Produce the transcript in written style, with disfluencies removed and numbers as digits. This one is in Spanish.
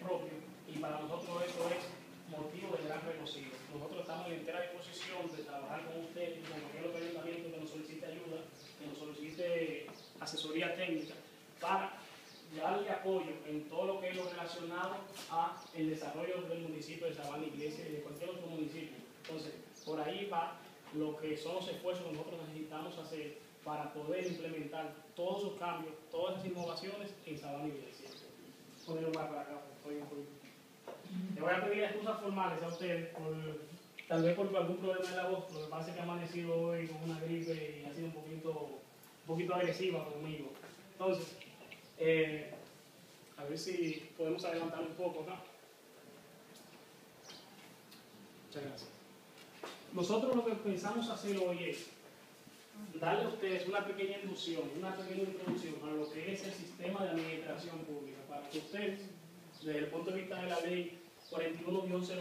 propio, y para nosotros eso es motivo de gran regocijo. Nosotros estamos en entera disposición de trabajar con usted y con cualquier otro ayuntamiento que nos solicite ayuda, que nos solicite asesoría técnica, para darle apoyo en todo lo que es lo relacionado a el desarrollo del municipio de Sabana Iglesia y de cualquier otro municipio. Entonces, por ahí va lo que son los esfuerzos que nosotros necesitamos hacer para poder implementar todos esos cambios, todas esas innovaciones en Sabana Iglesia. Ponerlo más para acá, le voy a pedir excusas formales a ustedes, tal vez por algún problema de la voz. Lo que pasa es que he amanecido hoy con una gripe y ha sido un poquito agresiva conmigo. Entonces, a ver si podemos adelantar un poco acá. Muchas gracias. Nosotros lo que pensamos hacer hoy es darle a ustedes una pequeña inducción, una pequeña introducción a lo que es el sistema de administración pública, para que ustedes, desde el punto de vista de la ley 41-08,